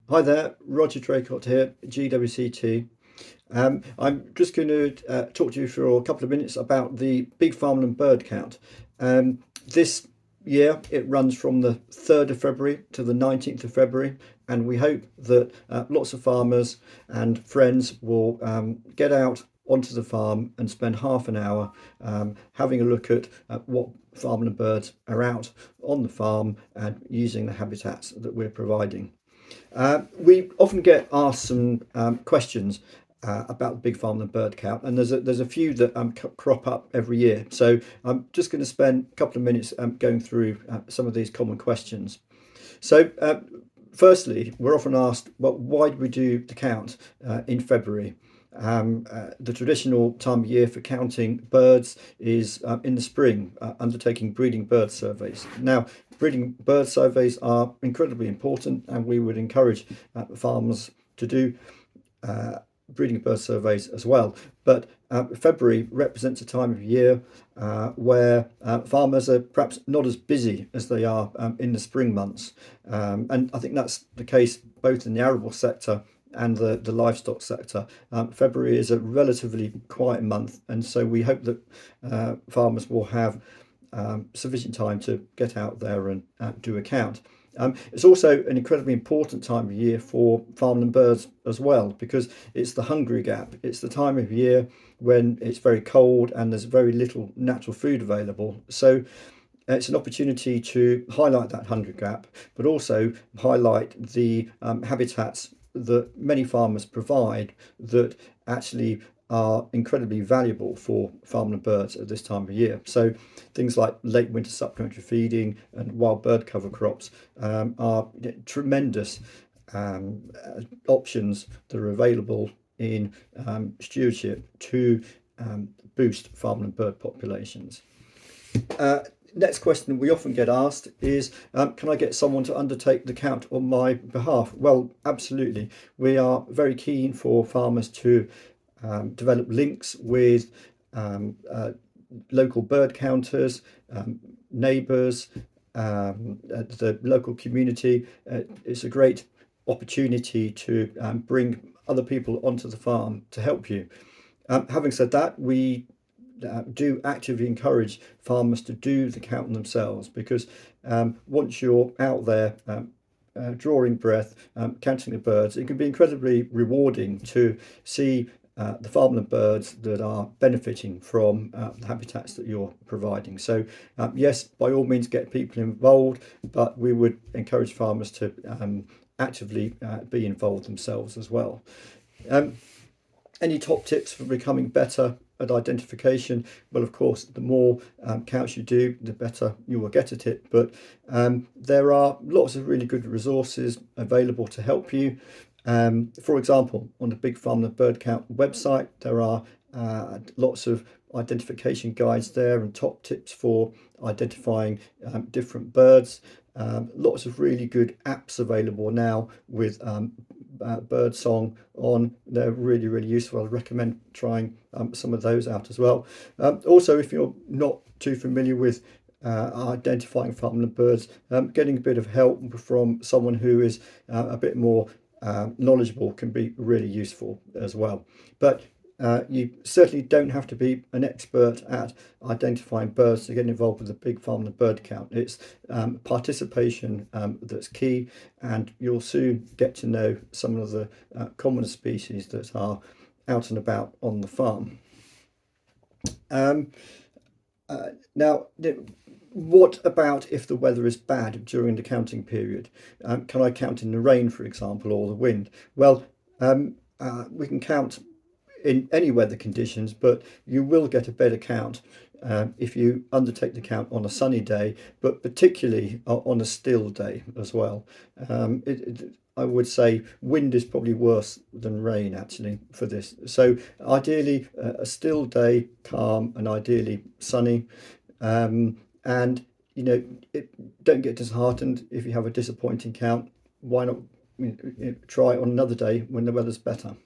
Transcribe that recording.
Hi there, Roger Draycott here, GWCT. I'm just going to talk to you for a couple of minutes about the Big Farmland Bird Count. This year it runs from the 3rd of February to the 19th of February, and we hope that lots of farmers and friends will get out onto the farm and spend half an hour having a look at what farmland birds are out on the farm and using the habitats that we're providing. We often get asked some questions about the Big Farmland Bird Count, and there's a few that crop up every year. So I'm just going to spend a couple of minutes going through some of these common questions. So firstly, we're often asked, well, why do we do the count in February? The traditional time of year for counting birds is in the spring, undertaking breeding bird surveys. Now, breeding bird surveys are incredibly important, and we would encourage farmers to do breeding bird surveys as well. But February represents a time of year where farmers are perhaps not as busy as they are in the spring months. And I think that's the case both in the arable sector and the livestock sector. February is a relatively quiet month, and so we hope that farmers will have sufficient time to get out there and do a count. It's also an incredibly important time of year for farmland birds as well, because it's the hungry gap. It's the time of year when it's very cold and there's very little natural food available. So it's an opportunity to highlight that hungry gap, but also highlight the habitats that many farmers provide that actually are incredibly valuable for farmland birds at this time of year. So things like late winter supplementary feeding and wild bird cover crops are tremendous options that are available in stewardship to boost farmland bird populations. Next question we often get asked is, can I get someone to undertake the count on my behalf? Well, absolutely. We are very keen for farmers to develop links with local bird counters, neighbours, the local community. It's a great opportunity to bring other people onto the farm to help you. Having said that, we do actively encourage farmers to do the count themselves, because once you're out there drawing breath, counting the birds, it can be incredibly rewarding to see the farmland birds that are benefiting from the habitats that you're providing. So yes, by all means get people involved, but we would encourage farmers to actively be involved themselves as well. Any top tips for becoming better at identification? Well, of course, the more counts you do, the better you will get at it. But there are lots of really good resources available to help you. For example, on the Big Farmland Bird Count website, there are lots of identification guides there and top tips for identifying different birds. Lots of really good apps available now with bird song on. They're really useful. I recommend trying some of those out as well. Also, if you're not too familiar with identifying farmland birds, getting a bit of help from someone who is a bit more knowledgeable can be really useful as well. But you certainly don't have to be an expert at identifying birds to get involved with the Big Farmland Bird Count. It's participation that's key, and you'll soon get to know some of the common species that are out and about on the farm. Now, what about if the weather is bad during the counting period? Can I count in the rain, for example, or the wind? Well, we can count in any weather conditions, but you will get a better count if you undertake the count on a sunny day, but particularly on a still day as well. I would say wind is probably worse than rain actually for this. So ideally a still day, calm, and ideally sunny. And don't get disheartened if you have a disappointing count. Why not try it on another day when the weather's better?